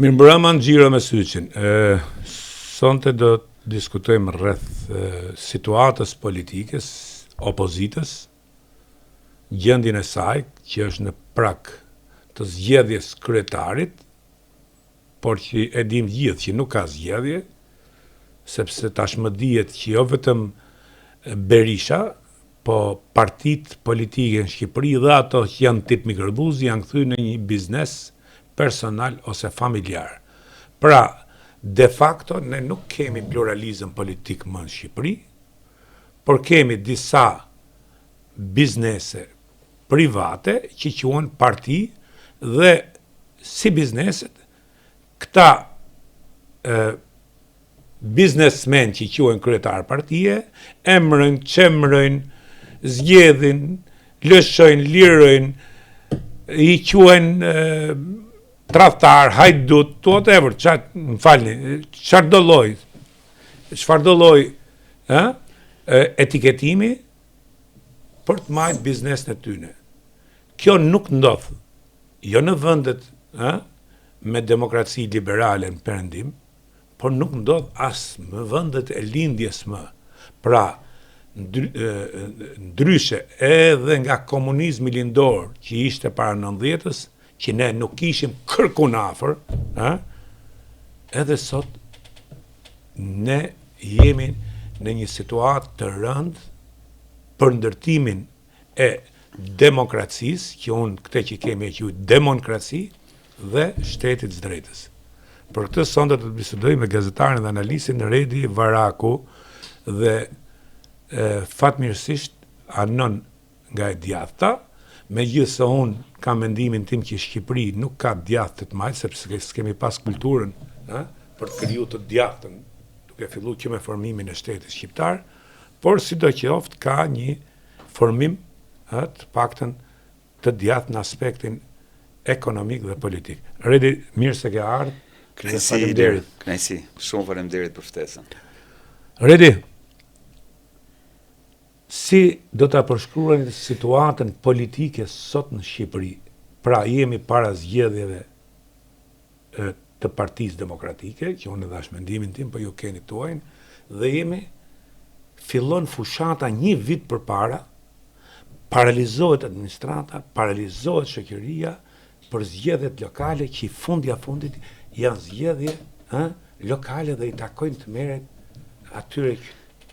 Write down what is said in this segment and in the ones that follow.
Mirëmbrëma Xhiro me Syçin. Sonte do të diskutojmë rreth situatës politikës, opozitës, gjendjen e saj që është në prag të zgjedhjes kryetarit, por që e dim gjithë që nuk ka zgjedhje, sepse tashmë dihet që jo vetëm Berisha, po partitë politike në Shqipëri dhe ato që janë tip mikrodhuzi janë kthyer në një biznes personal ose familjar. Pra, de facto, ne nuk kemi pluralizëm politik më në Shqipëri, por kemi disa biznese private që quhen parti dhe si bizneset, këta biznesmen që quhen kryetar partije, emrojnë, çemrojnë, zgjedhin, lëshojnë, lirojnë, i quhen tradhtar, hajdut, whatever, çfarë do lloj etiketimi për të marrë biznesin e tyre. Kjo nuk ndodh, jo në vendet me demokraci liberale në perëndim, por nuk ndodh as në vendet e lindjes më. Pra, ndryshe edhe nga komunizmi lindor që ishte para 90-s, që ne nuk ishim kërkun afër, edhe sot ne jemi në një situatë të rëndë për ndërtimin e demokracisë, që unë këte që kemi e quajtur demokraci, dhe shtetit së drejtës. Për këtë sonte do të bisedoj me gazetarin dhe analistin Redi Varaku dhe fatmirësisht anon nga e djathta, megjithëse unë kam mendimin tim që Shqipëri nuk ka djathtë të majtë, sepse s'kemi pas kulturën për të kriju të djathtën, duke filluar që me formimin e shtetit shqiptar, por sidoqoftë ka një formim të paktën të djathtë në aspektin ekonomik dhe politik. Redi, mirë se ke ardhur. Kënaqësi, shumë faleminderit për ftesën. Redi, si do ta përshkruani situatën politike sot në Shqipëri? Pra, jemi para zgjedhjeve të Partisë Demokratike, që unë dash mendimin tim, po ju keni tuajin, dhe fillon fushata një vit përpara, paralizohet administrata, paralizohet shoqëria për zgjedhjet lokale që i fundit janë zgjedhje lokale dhe i takojnë të merret atyre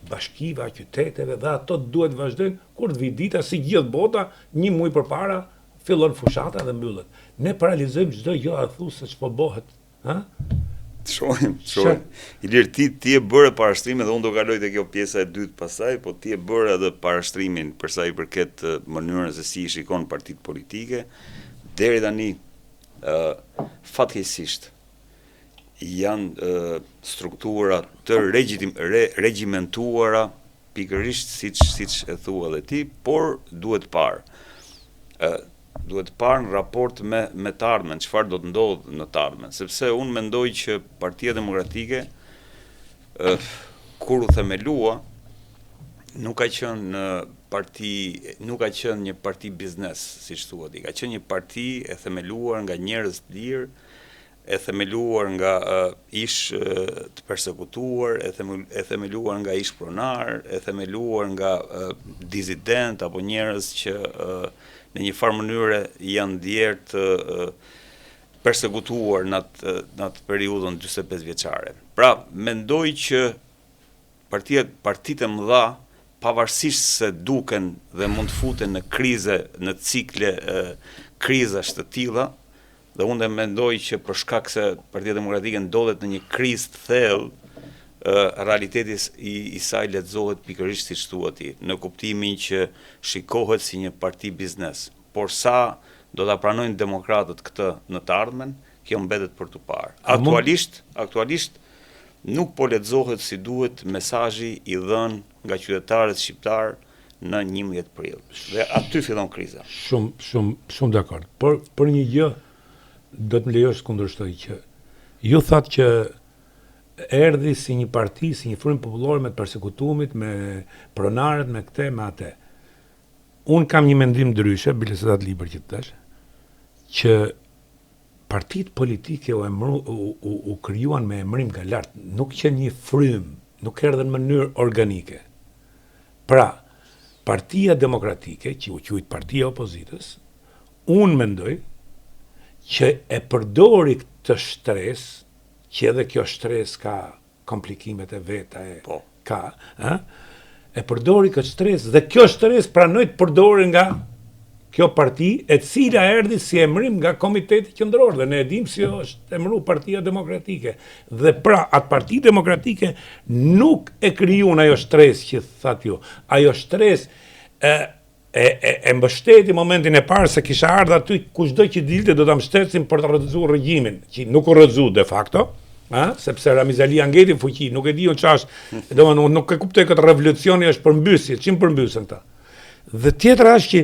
bashkive, qyteteve, dhe ato duhet vazhdojnë kur të vi dita si gjithë bota, një muaj përpara fillon fushata dhe mbyllet. Ne paralizojmë çdo gjë arthuese ç'po bëhet, Shohim. Ilir, ti e bërë parashtrimin dhe unë do kaloj te kjo pjesa e dytë pasaj, po ti e bërë edhe parashtrimin për sa i përket mënyrën se si i shikon partitë politike. Deri tani fatkeqësisht janë struktura të regjimentuara, pikërisht siç e thua edhe ti, por duhet parë në raport me të ardhmen, çfarë do të ndodhë në të ardhmen, sepse unë mendoj që Partia Demokratike kur u themelua nuk ka qenë një parti biznes, siç thuhet, ka qenë një parti e themeluar nga njerëz të lirë, e themeluar nga ish të persekutuar, e themeluar nga ish pronar, e themeluar nga disident apo njerëz që në një farë mënyre janë ndjerë të persekutuar në atë periudhën 45 vjeçare. Pra, mendoj që partitë e mëdha, pavarësisht se duken dhe mund të futen në krize, në cikle krizash të tilla, dhe unë mendoj që për shkak se Partia Demokratike ndodhet në një krizë të thellë, realiteti i saj lexohet pikërisht siç thua ti, në kuptimin që shikohet si një parti biznes. Por sa do ta pranojnë demokratët këtë në të ardhmen, kjo mbetet për të parë. Aktualisht nuk po lexohet si duhet mesazhi i dhënë nga qytetarët shqiptar në 11 prill. Dhe aty fillon kriza. Shumë dakord. Por për një gjë do të më lejosh kundërshtoj që ju thatë që erdhi si një parti, si një frymë popullore me të persekutumit, me pronarët, me këte, me atë. Unë kam një mendim ndryshe, bile se datë libër që të tash, që Partitë politike u krijuan me emrim nga lart, nuk që një frym, nuk erdhën në mënyrë organike. Pra, Partia Demokratike, që u quajt Partia e Opozitës, unë mendoj që e përdori këtë shtresë, që edhe kjo shtresë ka komplikimet e veta e përdori këtë shtresë dhe kjo shtresë pranoi të përdori nga kjo parti, e cila erdhi si emrim nga Komiteti Qendror dhe ne e dim si është emru Partia Demokratike. Dhe pra, atë Parti Demokratike nuk e krijuan ajo shtresë që thatë ju. Ajo shtresë e mbështeti momentin e parë se kisha ardhur aty kushdo që dilte do ta mbështetsin për të rrëzuar regjimin, që nuk u rrëzu de facto. Sepse Ramiz Ali ngeti fuqi, nuk e di unë ç'është, domethënë nuk e kuptoj këtë revolucioni është përmbysje, çim përmbysën ta. Dhe tjetra është që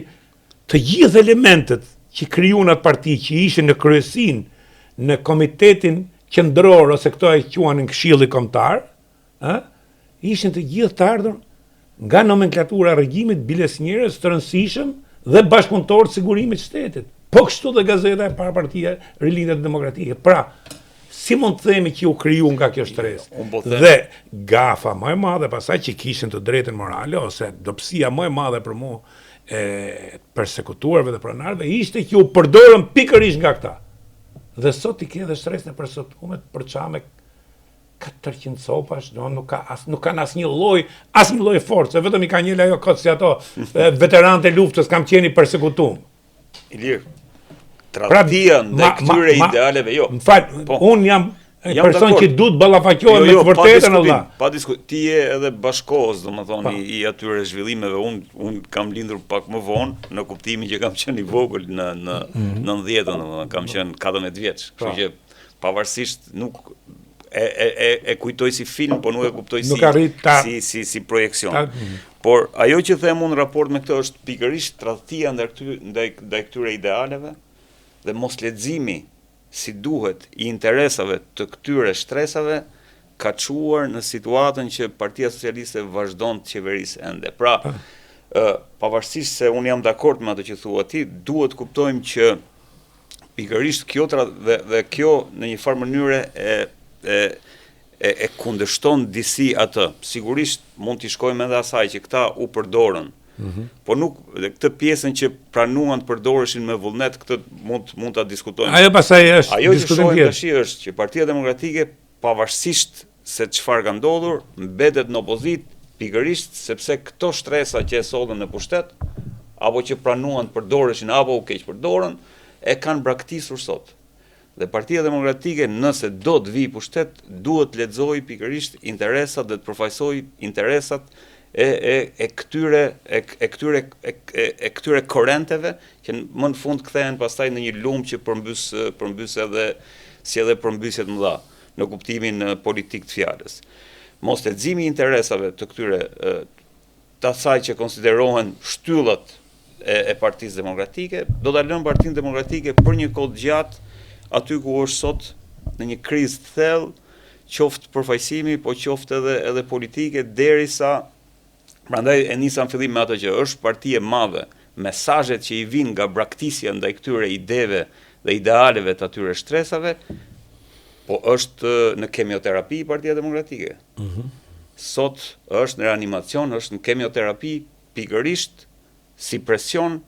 të gjithë elementet që krijuan atë parti, që ishin në kryesinë, në komitetin qendror ose këto e quanin Këshilli Kombëtar, ishin të gjithë të ardhur nga nomenklatura e regjimit, biles njerëz të rëndësishëm dhe bashkëpunëtorë të sigurimit të shtetit. Po kështu dhe gazeta e parë Partia Rilindje Demokratike. Pra, si mund të themi që u kriju nga kjo shtresë? Dhe gafa më e madhe pasaj që kishin të drejtën morale, ose dobësia më e madhe për mua e persekutuarve dhe pronarve, ishte që u përdorën pikërisht nga këta. Dhe sot i ke dhe shtresën e përsekutuar për çame 400 copash, nuk kanë asnjë lloj force, vetëm i ka njëla ajo kot si ato veteranët e luftës kam qenë persekutuar. Ilir, tradhtia ndaj këtyre idealeve, jo. M'fal, unë jam person që duhet ballafaqohet me të vërtetën Allah. Pa diskutim, ti je edhe bashkohës, domethënë i atyre zhvillimeve, unë kam lindur pak më vonë, në kuptimin që kam qenë i vogël në 90-ën, domethënë kam qenë 14 vjeç, kështu që pavarësisht nuk e kujtoj si film, po nuk e kuptoj si projekcion. Por ajo që them unë në raport me këtë është pikërisht tradhtia ndaj këtyre idealeve dhe mos leximi si duhet i interesave të këtyre shtresave ka çuar në situatën që Partia Socialiste vazhdon të qeverisë ende. Pra, pavarësisht se unë jam dakord me atë që thua ti, duhet kuptojmë që pikërisht kjo dhe kjo në një farë mënyre e kundërshton disi atë. Sigurisht mund t'i shkojmë edhe asaj që këta u përdorën. Po nuk këtë pjesën që pranuan të përdoreshin me vullnet, këtë mund ta diskutojmë. Ajo pastaj është ajo që shohim tash është që Partia Demokratike pavarësisht se çfarë ka ndodhur, mbetet në opozit pikërisht sepse këto shtresa që e sollën në pushtet apo që pranuan të përdoreshin apo u keq përdorën, e kanë braktisur sot. Dhe Partia Demokratike, nëse do të vi pushtet, duhet të lexojë pikërisht interesat dhe të përfaqësojë interesat e këtyre korrenteve që më në fund kthehen pastaj në një lumë që përmbys edhe përmbysje të mëdha në kuptimin politik të fjalës. Mos leximi i interesave të këtyre të asaj që konsiderohen shtyllat e Partisë Demokratike do ta lënë Partinë Demokratike për një kohë gjatë aty ku është sot në një krizë të thellë, qoftë përfaqësimi, po qoftë edhe politike, derisa prandaj e nisa në fillim me ato që është parti e madhe, mesazhet që i vinë nga braktisja ndaj këtyre ideve dhe idealeve të atyre shtresave, po është në kemioterapi Partia Demokratike. Sot është në reanimacion, është në kemioterapi pikërisht si presion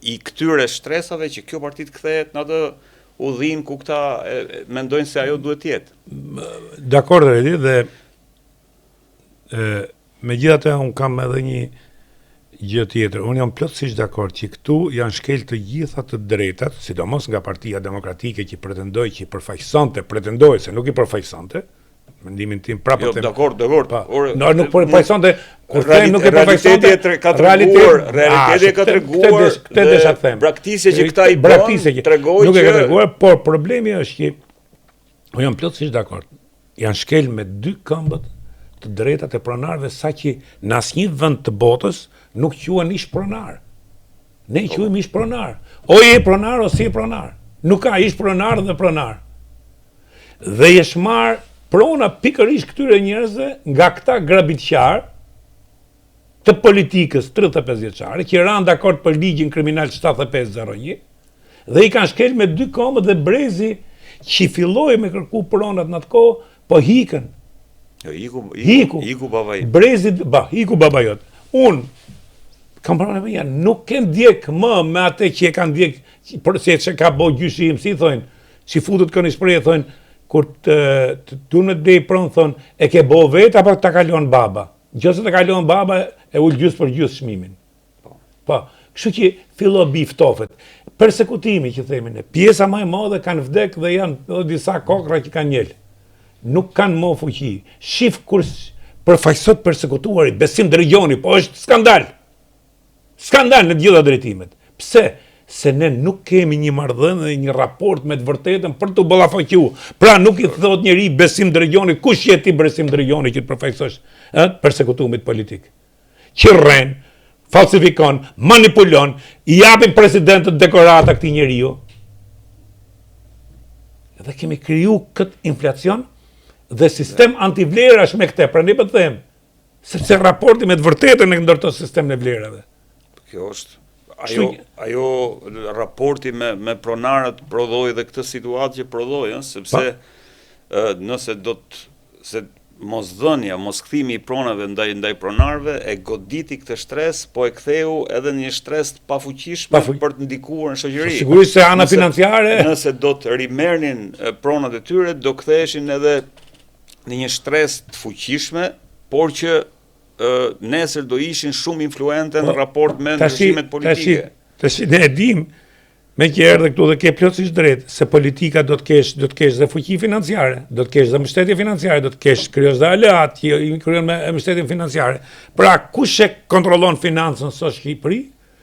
i këtyre stresave që kjo parti të kthehet në atë udhim ku këta mendojnë se ajo duhet të jetë. Dakord, Redi, dhe megjithatë unë kam edhe një gjë tjetër. Unë jam plotësisht dakord që këtu janë shkel të gjitha të drejtat, sidomos nga Partia Demokratike që pretendoi se nuk i përfaqësonte, mendimin tim prapë them. Jo, dakord. Nuk përfaqësonte, kur them nuk e përfaqësonte, realiteti ka treguar këtë desha të them. Braktisja që këta i bën tregojnë nuk e ka treguar, por problemi është që unë jam plotësisht dakord. Janë shkel me dy këmbët të drejtat e pronarëve, saqë në asnjë vend të botës nuk quhen ish pronar. Ne quhemi ish pronar. O je pronar ose je pronar. Nuk ka ish pronar dhe pronar. Dhe jesh marr prona pikërisht këtyre njerëzve nga këta grabitqar të politikës 35 vjeçare që ranë dakord për ligjin kriminal 7501 Dhe i kanë shkel me 2 këmbë dhe brezi që filloi me kërku pronat në atë kohë, po hikën. Hiku baba im. Brezi, hiku baba jot. Unë kam pranë me janë, nuk ken djek më me atë që e kanë djek, se që ka bo gjyshim, si thonë, që futët kënë i shprejë, thonë, kur të në dhe i pronë, thonë, e ke bo vetë, apo të kalon baba. Gjëse të kalon baba, e ullë gjysë për gjysë shmimin. Po, kështu që fillo biftofet. Persekutimi, që themin, pjesa më e madhe kanë vdek dhe janë edhe disa kokra që kanë njëllë. Nuk kanë më fuqi. Shif kur përfaqësot persekutuari, Besim Drejoni, po është skandal. Skandal në gjitha drejtimet. Pse? Se ne nuk kemi një marrëdhënie dhe një raport me të vërtetën për të ballafaqu. Pra nuk i thot njëri Besim Drejoni, kush je ti Besim Drejoni që të përfaqësosh persekutimit politik. Që rren, falsifikon, manipulon, i japin presidentët dekorata këtij njeriu. Dhe kemi kriju këtë inflacion dhe sistem antivlerash me këtë, pra ne po them, sepse raporti me të vërtetën e ndërton sistemin e vlerave. Kjo është ajo raporti me pronarët prodhoi dhe këtë situatë që prodhoi, sepse nëse do të mosdhënia, moskthimi i pronave ndaj pronarëve e goditi këtë stres, po e ktheu edhe një stres të pafuqishëm për të ndikuar në shoqëri. Sigurisht se ana financiare, nëse do të rimerrnin pronat e tyre, do ktheheshin edhe në një stres të fuqishme, por që nesër do ishin shumë influente në raport me ndryshimet politike. Tash ne e dim, me që erdhe këtu dhe ke plotësisht drejt, se politika do të kesh dhe fuqi financiare, do të kesh dhe mbështetje financiare, do të kesh krijosh dhe aleat që i krijon me mbështetjen financiare. Pra kush e kontrollon financën sot në Shqipëri?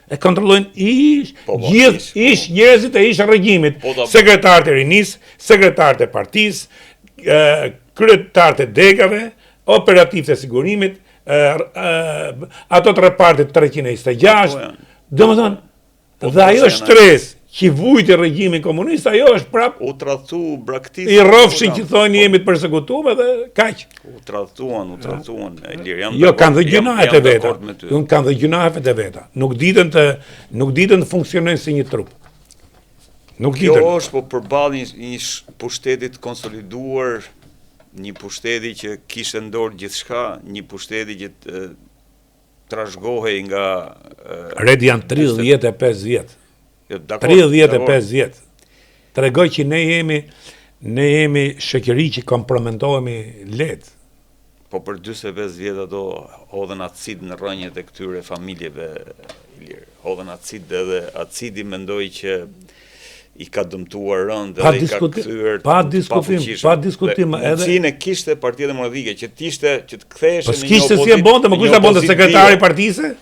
E kontrollojnë ish njerëzit e ish regjimit, sekretarët e rinis, sekretarët e partisë, kryetarët e degave, operativët e sigurimit, ato të repartit 326, domethënë, dhe ajo stres që vujti regjimin komunist, ajo është prap u tradhtu braktisë. I rrofshin që thonë jemi të persekutuar dhe kaq. U tradhtuan, Ilir, jam jo, kanë dhe gjunahet e veta. Kanë dhe gjunahet e veta. Nuk ditën të funksionojnë si një trup. Kjo është po përballë një pushteti të konsoliduar, një pushteti që kishte dorë gjithçka, një pushteti që trashëgohej nga Red janë 35 vjet. 35 vjet. Tregoj që ne jemi shoqëri që kompromentohemi lehtë. Po për 45 vjet ato hodhen acid në rrënjët e këtyre familjeve, Ilir. Hodhen acid edhe acidi mendoj që i ka dëmtuar rënd dhe i ka kthyer pa diskutim edhe mundësinë kishte Partia Demokratike që të ktheheshin në një opozitë. Po si e bonte, më kush ta bonte sekretari i partisë?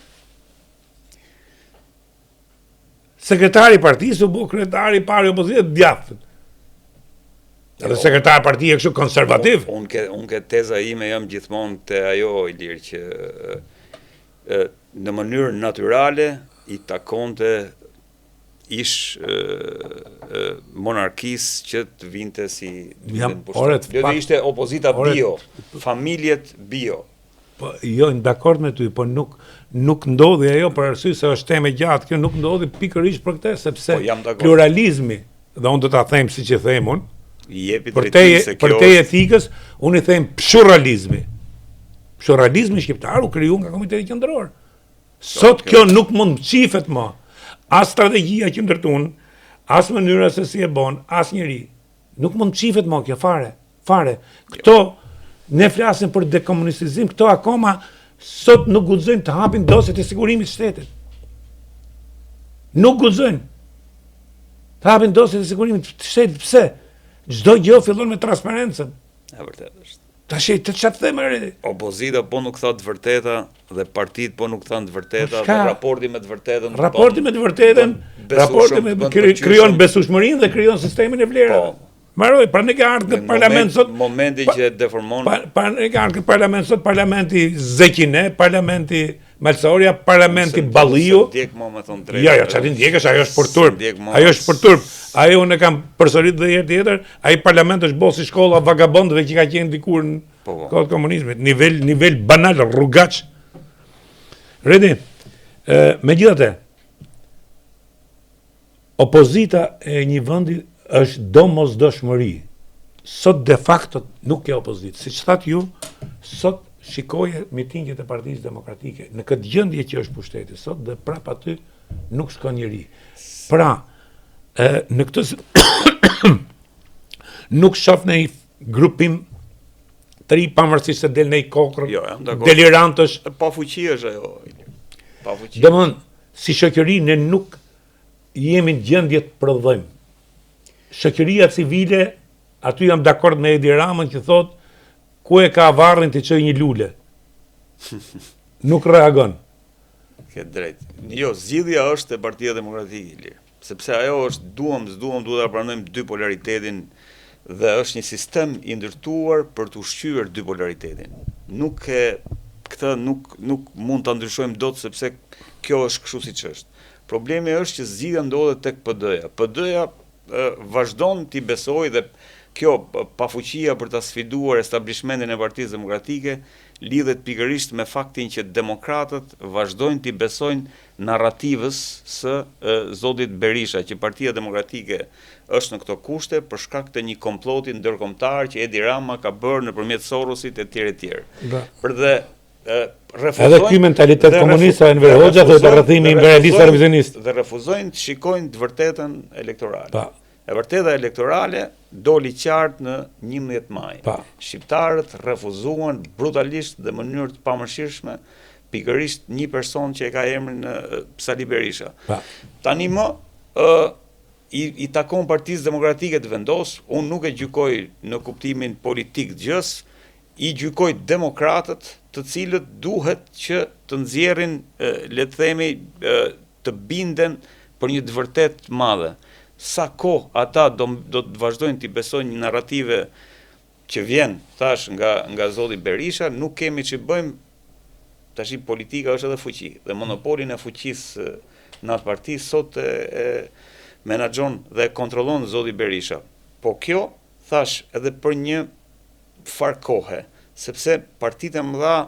Sekretari i partisë u bë kryetari i parë i opozitës djathtë. Edhe sekretari i partisë kështu konservativ. Unë ke teza ime jam gjithmonë te ajo, Ilir, që në mënyrë natyrale i takonte ish monarkisë që të vinte si do ishte opozita bio, familjet bio. Po jo, dakord me ty, po nuk ndodhi ajo për arsye se është temë gjatë, kjo nuk ndodhi pikërisht për këtë, sepse pluralizmi, dhe unë do ta them siç e them unë, për te etikës, unë i them pluralizmi. Pluralizmi shqiptar u kriju nga Komiteti Qendror. Sot kjo nuk mund qifet më. As strategjia që ndërtun, as mënyra se si e bon, as njëri. Nuk mund qifet më kjo fare. Këto, ne flasim për dekomunistizim, këto akoma sot nuk guxojnë të hapin dosjet e sigurimit shtetit. Nuk guxojnë të hapin dosjet e sigurimit shtetit. Pse? Çdo gjë fillon me transparencën. E vërtetë është. Tash të çfarë them re? Opozita po nuk thot të vërteta dhe partitë po nuk thanë të vërteta, dhe raporti me të vërtetën. Raporti me të vërtetën, krijon besueshmërinë dhe krijon sistemin e vlerave. Mbaroj, pra ne ka ardhur në parlament sot. Momenti që deformon. Ne ka ardhur në parlament sot, parlamenti Zekine, parlamenti Malsoria, parlamenti Balliu. Jo, çfarë ndjekësh, ajo është për turp. Ajo është për turp. Ajo unë kam përsërit dhe herë tjetër, ai parlament është bosi shkolla vagabondëve që ka qenë dikur në kohët komunizmit, nivel banal, rrugaç. Redi, megjithatë, opozita e një vendi është domosdoshmëri. Sot de facto nuk ke opozitë. Siç thatë ju, sot shikoje mitingjet e Partisë Demokratike në këtë gjendje që është pushteti sot dhe prap aty nuk shkon njëri. Pra, në këtë nuk shoh në grupim të ri pavarësisht se del në kokër, delirantësh. Pa fuqi është ajo. Pa fuqi. Domthon, si shoqëri ne nuk jemi në gjendje të prodhojmë. Shoqëria civile, aty jam dakord me Edi Ramën që thot ku e ka varrin të çojë një lule. Nuk reagon. Ke drejt. Jo, zgjidhja është e Partia Demokratike Ilir, sepse ajo është duhet ta pranojmë dy polaritetin dhe është një sistem i ndërtuar për të ushqyer dy polaritetin. Këtë nuk mund ta ndryshojmë dot sepse kjo është kështu siç është. Problemi është që zgjidhja ndodhet tek PD-ja. PD-ja vazhdon t'i besojë dhe kjo pafuqia për ta sfiduar establishmentin e Partisë Demokratike lidhet pikërisht me faktin që demokratët vazhdojnë t'i besojnë narrativës së zotit Berisha, që Partia Demokratike është në këto kushte për shkak të një komploti ndërkombëtar që Edi Rama ka bërë nëpërmjet Sorosit e tjerë. Për dhe edhe ky mentalitet komunist e Enver Hoxha dhe të rrethimi imperialist revizionist dhe refuzojnë të shikojnë të vërtetën elektorale. E vërteta elektorale doli qartë në 11 maj. Shqiptarët refuzuan brutalisht dhe në mënyrë të pamëshirshme pikërisht një person që e ka emrin Sali Berisha. Tani më i takon Partisë Demokratike të vendosë, unë nuk e gjykoj në kuptimin politik gjës, i gjykoj demokratët të cilët duhet që të nxjerrin, le të themi, të binden për një të vërtetë madhe. Sa kohë ata do të vazhdojnë t'i besojnë një narrative që vjen, thash, nga zoti Berisha, nuk kemi që bëjmë, tash politika është edhe fuqi, dhe monopolin e fuqisë në atë parti sot e menaxhon dhe kontrollon zoti Berisha. Po kjo, thash, edhe për një farë kohe, sepse partitë e mëdha,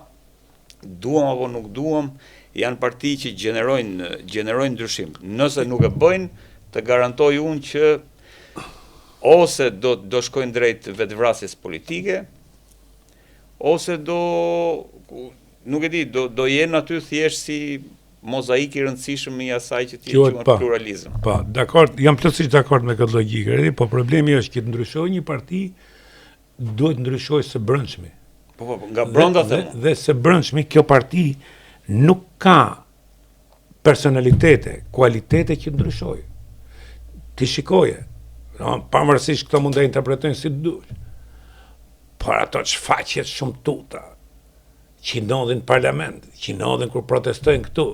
duam apo nuk duam, janë parti që gjenerojnë ndryshim. Nëse nuk e bëjnë, të garantoj unë që ose do shkojnë drejt vetvrasjes politike, ose nuk e di, do jenë aty thjesht si mozaik i rëndësishëm i asaj që ti quhet pluralizëm. Po, dakord, jam plotësisht dakord me këtë logjikë, po problemi është që të ndryshojë një parti duhet ndryshojë së brendshmi. Po, nga brenda them. Dhe së brendshmi kjo parti nuk ka personalitete, kualitete që ndryshojë. Ti shikoje, pavarësisht këto mund të interpretojnë si dush, por ato shfaqjet shumë tuta, që ndodhin në parlament, që ndodhin kur protestojnë këtu,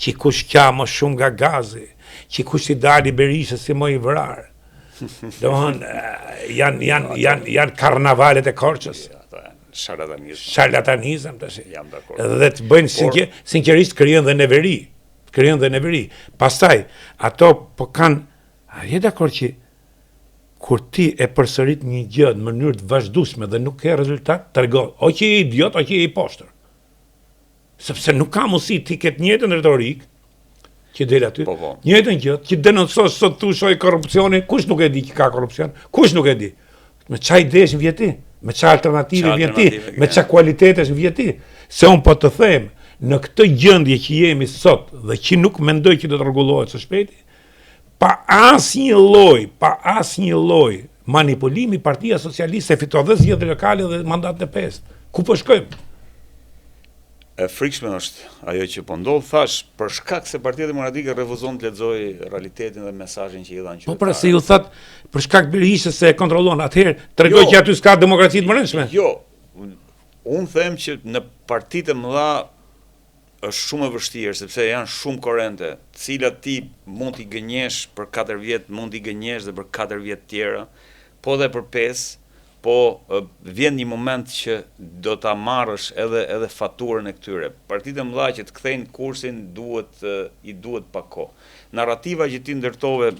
që kush ka më shumë nga gazi, që kush i dali Berisha si më i vrarë. Janë karnavalet e Korçës. Charlatanizëm tash. Dhe të bëjnë sinqerisht krijon dhe neveri. Pastaj ato po kanë je dakord që kur ti e përsërit një gjë në mënyrë të vazhdueshme dhe nuk ke rezultat, tregon, o që je idiot, o që je i poshtër. Sepse nuk ka mundësi ti ketë njëjtën retorik që del aty, njëjtën gjë, që denoncosh sot thushoj korrupsioni, kush nuk e di që ka korrupsion? Kush nuk e di? Me çfarë idesh vjen ti? Me çfarë alternative vjen ti? Me çfarë kualitetesh vjen ti? Se un po të them, në këtë gjendje që jemi sot dhe që nuk mendoj që do të rregullohet së shpejti, pa asnjë lloj manipulimi, Partia Socialiste fiton dhe zgjedhje lokale dhe mandat të 5. Ku po shkojmë? E frikshme është ajo që po ndodh, thash, për shkak se Partia Demokratike refuzon të lexojë realitetin dhe mesazhin që i dhanë qytetarët. Po pra se ju that për shkak Berishës se e kontrollon, atëherë tregoj që aty s'ka demokraci të brendshme. Jo. Unë them që në partitë e mëdha është shumë e vështirë, sepse janë shumë korrente, të cilat ti mund t'i gënjesh për 4 vjet, mund t'i gënjesh dhe për 4 vjet tjera, po dhe për 5, po vjen një moment që do ta marrësh edhe faturën e këtyre. Partitë e mëdha që të kthejnë kursin i duhet pak kohë. Narrativa që ti ndërtove,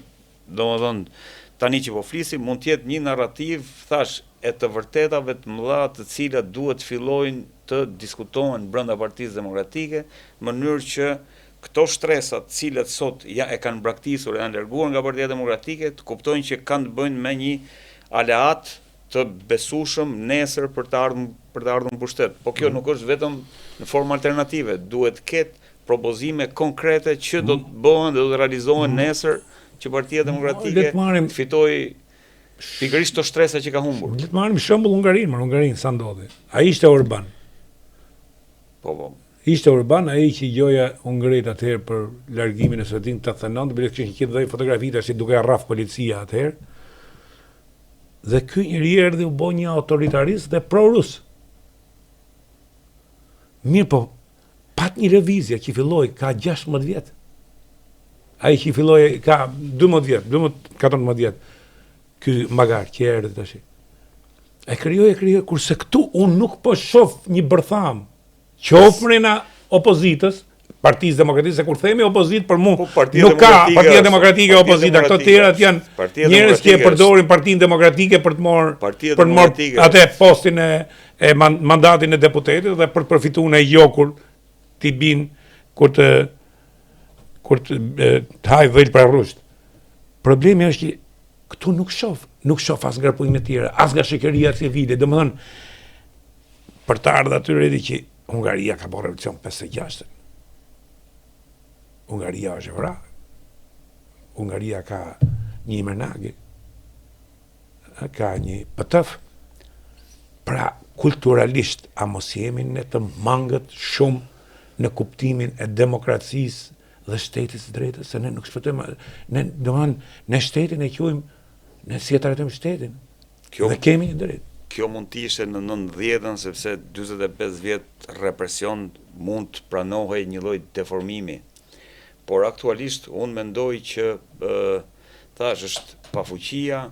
domethënë tani që po flisim, mund të jetë një narrativ, thash, e të vërtetave të mëdha të cilat duhet fillojnë të diskutohen brenda Partisë Demokratike, në mënyrë që këto shtresat cilët sot e kanë braktisur e janë larguar nga Partia Demokratike të kuptojnë që kanë të bëjnë me një aleat të besueshëm nesër për të ardhur në pushtet. Po kjo nuk është vetëm në formë alternative, duhet ketë propozime konkrete që do të bëhen dhe do të realizohen nesër që Partia Demokratike të fitojë pikërisht të shtresa që ka humbur. Le të marrim shembull Hungarinë sa ndodhi. Ai ishte Orban. Po. Ishte Orban, ai që gjoja Hungarit atëherë për largimin e Sotin 89, bile kishin qenë dhënë fotografi tash duke rraf policia atëherë. Dhe ky njeri erdhi u bë një autoritarist dhe pro-rus. Mirë po, pat një lëvizje që filloi ka 16 vjet. Ai që filloi ka 12 vjet, 14 vjet. Ky magar që erdhi tash. E krijoi, kurse këtu unë nuk po shoh një bërtham. Qofrina opozitës, Partisë Demokratike, se kur themi opozit për mua, nuk ka Partia Demokratike opozita, këto të tjerat janë njerëz që e përdorin Partinë Demokratike për të marrë atë postin e mandatin e deputetit dhe për të përfituar në jokur t'i bin kur të haj vël për rrusht. Problemi është që këtu nuk shoh as ngarpujme të tjera, as nga shoqëria civile, domethënë për të ardhur aty redi që Hungaria ka bërë revolucion 56. Hungaria është vrarë. Hungaria ka një Imernagi, ka një PTF. Pra, kulturalisht, a mos jemi ne të mangët shumë në kuptimin e demokracisë dhe shtetit të drejtës, se ne nuk shpëtojmë, ne shtetin e quajmë, ne si e trajtojmë shtetin, dhe kemi një drejtë. Kjo mund të ishte në 90-ën, sepse 45 vjet represion mund të pranohej një lloj deformimi. Por aktualisht unë mendoj që thash është pafuqia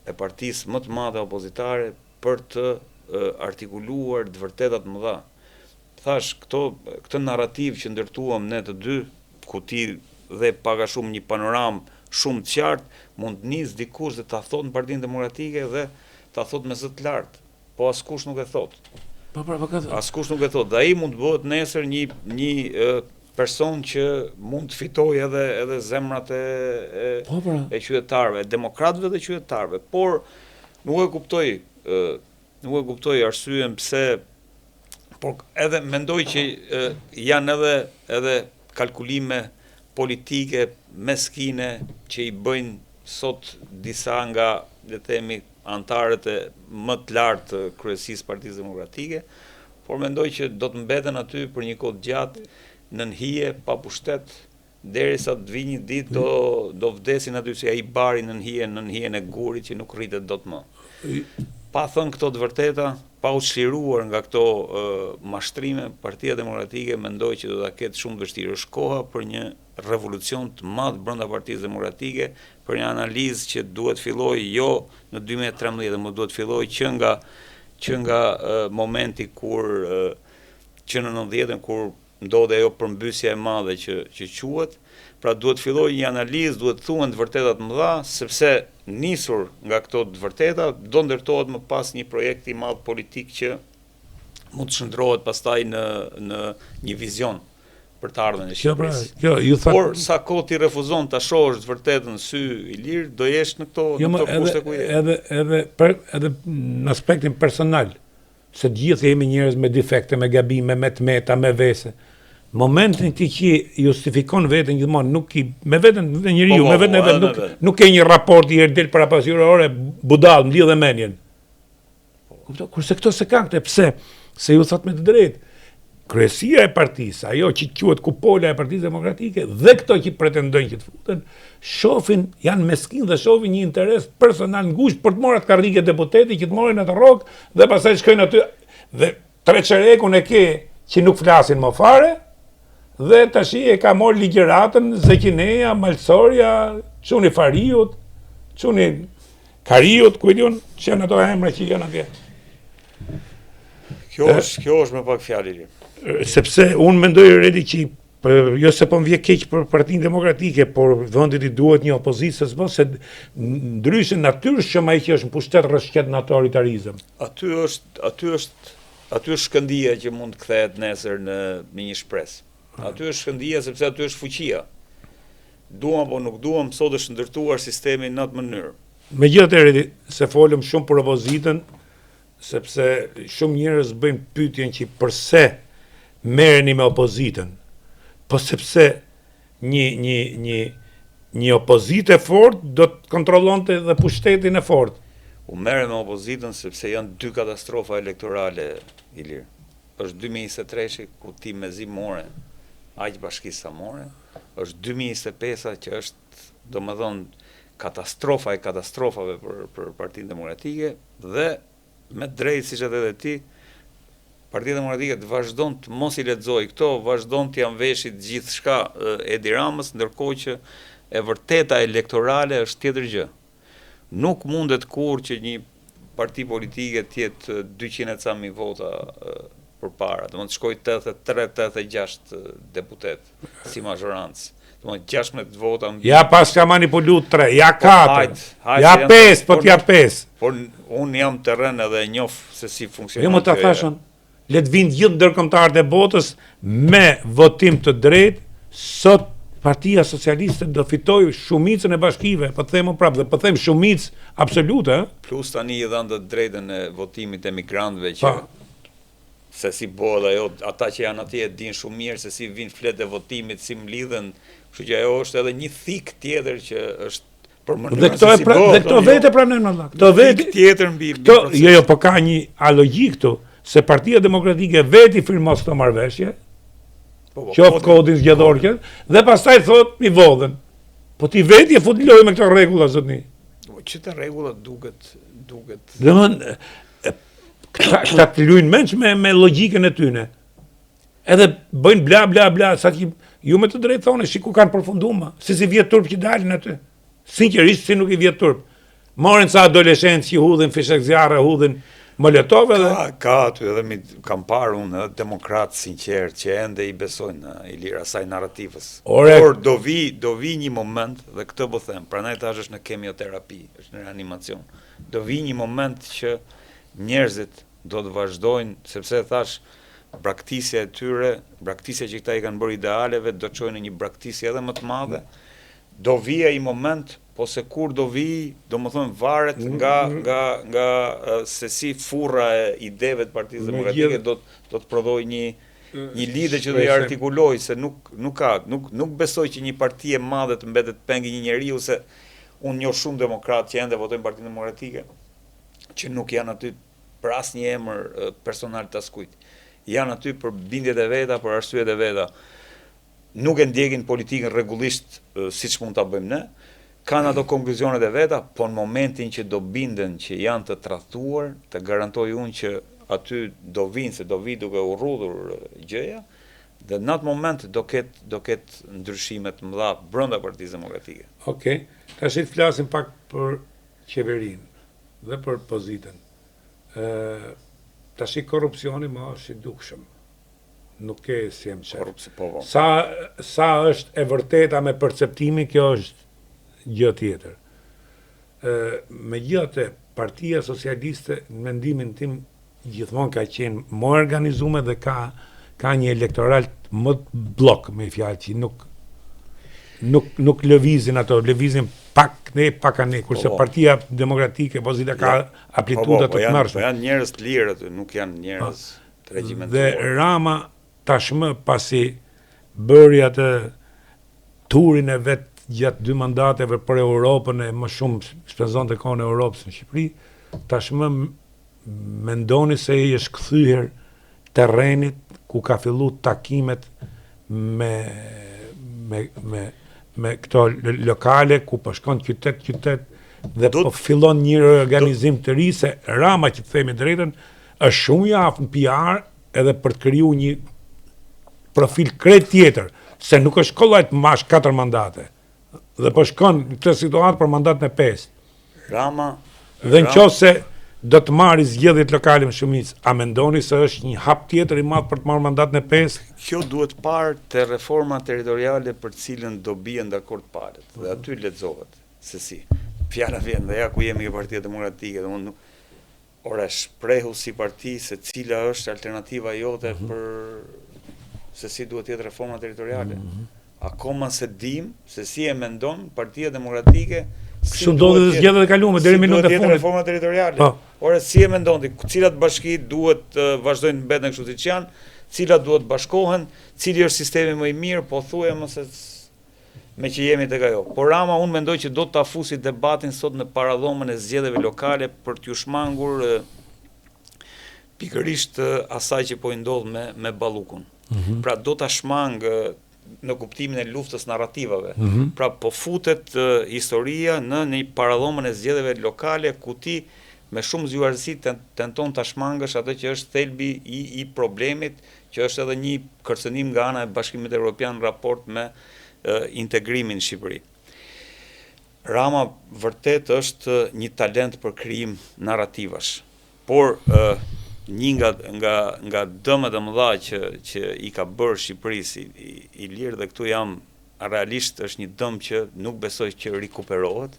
e partisë më të madhe opozitare për të artikuluar të vërtetat më dha. Thash këtë narrativ që ndërtuam ne të dy, ku ti dhe pak a shumë një panoram shumë të qartë, mund të nis dikush dhe ta thotë në Partinë Demokratike dhe ta thot me zë të lartë, po askush nuk e thot. Askush nuk e thot. Dhe ai mund të bëhet nesër një person që mund të fitojë edhe zemrat e qytetarëve, demokratëve dhe qytetarëve. Por nuk e kuptoj arsyen pse, por edhe mendoj që janë edhe kalkulime politike meskine që i bëjnë sot disa nga, le të themi, antarët e më të lartë të kryesisë Partisë Demokratike, por mendoj që do të mbeten aty për një kohë gjatë nën hije pa pushtet, derisa të vijë një ditë do vdesin aty si ai bari nën hijen e gurit që nuk rritet dot më. Pa thënë këto të vërteta, pa u çliruar nga këto mashtrime, Partia Demokratike mendoj që do ta ketë shumë vështirë. Është koha për një revolucion të madh brenda Partisë Demokratike, për një analizë që duhet fillojë jo në 2013, por duhet fillojë që nga momenti kur që në 90-ën kur ndodhe ajo përmbysja e madhe që quhet, pra duhet fillojë një analizë, duhet thuhen të vërtetat më dha, sepse nisur nga këto të vërteta do ndërtohet më pas një projekt i madh politik që mund të shndrohet pastaj në një vizion për të ardhmen e Shqipërisë. Por sa kohë ti refuzon ta shohësh të vërtetën sy i lirë, do jesh në këto kushte ku je. Edhe në aspektin personal, se gjithë jemi njerëz me defekte, me gabime, me tmeta, me vese. Momentin ti që justifikon veten gjithmonë, me veten e njeriu, me veten e vet, nuk ke një raport i del para pasqyrore, budall, mlidh dhe menjen. Kurse këto se kanë këtë, pse? Se ju thot me të drejtë. Kryesia e partisë, ajo që quhet kupola e Partisë Demokratike, dhe këto që pretendojnë që të futen, shohin, janë meskin dhe shohin një interes personal ngusht për të marrë atë karrige deputeti që të marrin atë rrok dhe pastaj shkojnë aty dhe treçerekun e ke që nuk flasin më fare dhe tash e ka marrë ligjëratën Zekineja, Malsoria, çuni Fariut, çuni Kariut, ku diun, që janë ato emra që janë atje. Kjo është me pak fjalë i sepse unë mendoj redi që jo se po më vje keq për Partinë Demokratike, por vendit i duhet një opozicë se ndryshe natyrshëm ai që është në pushtet rrëshqet në autoritarizëm. Aty është shkëndia që mund të kthehet nesër në një shpresë. Aty është shkëndija sepse aty është fuqia. Duam apo nuk duam, sot është ndërtuar sistemi në atë mënyrë. Megjithatë, se folëm shumë për opozitën, sepse shumë njerëz bëjnë pyetjen që përse merreni me opozitën. Po sepse një opozitë e fortë do të kontrollonte dhe pushtetin e fortë. U merren me opozitën sepse janë dy katastrofa elektorale, Ilir. Është 2023 ku ti mezi more, aq bashkisë sa more, është 2025 që është, domethënë, katastrofa e katastrofave për Partinë Demokratike dhe me drejtë, siç e the edhe ti, Partia Demokratike të vazhdon të mos i lexojë këto, vazhdon të janë veshit gjithçka Edi Ramës, ndërkohë që e vërteta elektorale është tjetër gjë. Nuk mundet kur që një parti politike të jetë 200 e ca mijë vota përpara, domethënë të shkojë 83-86 deputet si mazhorancë. Domethënë 16 vota. Ja pas ka manipulu 3, ja 4, ja 5, po t'ja 5. Por unë jam terren edhe e njoh se si funksionon. Jo më ta thashën, le të vinë gjithë ndërkombëtarët e botës me votim të drejtë, sot Partia Socialiste do fitojë shumicën e bashkive, po them prapë, po them shumicë absolute, Plus tani i dhanë të drejtën e votimit e migrantëve që se si bëhet ajo, ata që janë atje e dinë shumë mirë se si vinë fletë e votimit, si mlidhen, kështu që ajo është edhe një thik tjetër që është për mënyrën se si bëhet. Dhe këto vete pranojnë Allah. Këto vete tjetër mbi proces. Jo, po ka një alogjik këtu, se Partia Demokratike veti firmos këto marrëveshje, qoftë kodin zgjedhor, dhe pastaj thot mi vodhen. Po ti veti e fut lojë me këto rregulla zotni. Që të rregullat duket. Domthon këta të luajnë mendsh me logjikën e tyne. Edhe bëjnë bla bla bla, sa që ju me të drejtë thonë, shiku kanë përfunduar, si vjet turp që dalin aty. Sinqerisht si nuk i vjet turp. Morën sa adoleshentë që hudhin fishek zjarre, hudhin Molotov edhe ka aty edhe kam parë unë edhe demokratë sinqert që ende i besojnë Ilir asaj narrativës. Por do vi një moment, dhe këtë po them, prandaj tash është në kemioterapi, është në reanimacion. Do vi një moment që njerëzit do të vazhdojnë, sepse thash braktisja e tyre, braktisja që këta i kanë bërë idealeve, do të çojnë në një braktisje edhe më të madhe. Do vi ai moment, po se kur do vi, do më thonë varet nga se si furra e ideve të Partisë Demokratike do të prodhoj një lidhje që do i artikuloj, se nuk besoj që një parti e madhe të mbetet pengi një njeriu, se unë njoh shumë demokratë që ende votojnë Partinë Demokratike, që nuk janë aty për asnjë emër personal të askujt. Janë aty për bindjet e veta, për arsyet e veta. Nuk e ndjekin politikën rregullisht siç mund ta bëjmë ne. Kanë ato konkluzionet e veta, po në momentin që do binden që janë të tradhtuar, të garantoj unë që aty do vinë, se do vi duke u rrudhur gjëja, dhe në atë moment do ketë ndryshime të mëdha brenda Partisë Demokratike. Okej, tash të flasim pak për qeverinë dhe për pozitën. Tash korrupsioni më është i dukshëm. Nuk e si jam qef. Sa është e vërteta me perceptimin, kjo është gjë tjetër. Megjithatë, Partia Socialiste, në mendimin tim, gjithmonë ka qenë më organizuar dhe ka një elektoral më blok, me fjalë që nuk lëvizin ato, lëvizin pak ne, kurse Partia Demokratike pozita ka amplituda të tmerrshme. Po janë njerëz të lirë aty, nuk janë njerëz të regjimentuar. Dhe Rama tashmë pasi bëri atë turin e vet gjatë 2 mandateve për Europën, e më shumë shpenzonte kohën e Europës në Shqipëri, tashmë mendoni se i është kthyer terrenit ku ka filluar takimet me këto lokale ku po shkon qytet dhe po fillon një organizim të ri, se Rama, që të themi drejtën, është shumë i aftë në PR edhe për të krijuar një profil krejt tjetër, se nuk është kollajt mash 4 mandate. Dhe po shkon në këtë situatë për mandatën e 5. Dhe nëse do të marrë zgjedhjet lokale me shumicë, a mendoni se është një hap tjetër i madh për të marrë mandatën e 5? Kjo duhet parë te reforma territoriale për të cilën do bien dakord palët. Dhe aty lexohet se si. Fjala vjen dhe ja ku jemi ke Partia Demokratike, domthonë ora shprehu si parti se cila është alternativa jote për se si duhet jetë reforma territoriale. Akoma se dim se si e mendon Partia Demokratike Kështu ndodhi dhe zgjedhjet e kaluara deri në minutën e fundit. Reforma territoriale. Ora si e mendon ti, cilat bashki duhet të vazhdojnë mbeten kështu siç janë, cilat duhet bashkohen, cili është sistemi më i mirë, po thuaj më se me që jemi tek ajo. Por Rama unë mendoj që do të afusi debatin sot në paradhomën e zgjedhjeve lokale për t'ju shmangur pikërisht asaj që po i ndodh me Ballukun. Pra do ta shmang në kuptimin e luftës narrativave. Pra po futet historia në një paradhomën e zgjedhjeve lokale ku ti me shumë zgjuarësi tenton ta shmangësh atë që është thelbi i problemit, që është edhe një kërcënim nga ana e Bashkimit Evropian në raport me integrimin në Shqipëri. Rama vërtet është një talent për krijim narrativash, por një nga dëmet e mëdha që i ka bërë Shqipërisë i lirë, dhe këtu jam realisht, është një dëm që nuk besoj që rikuperohet,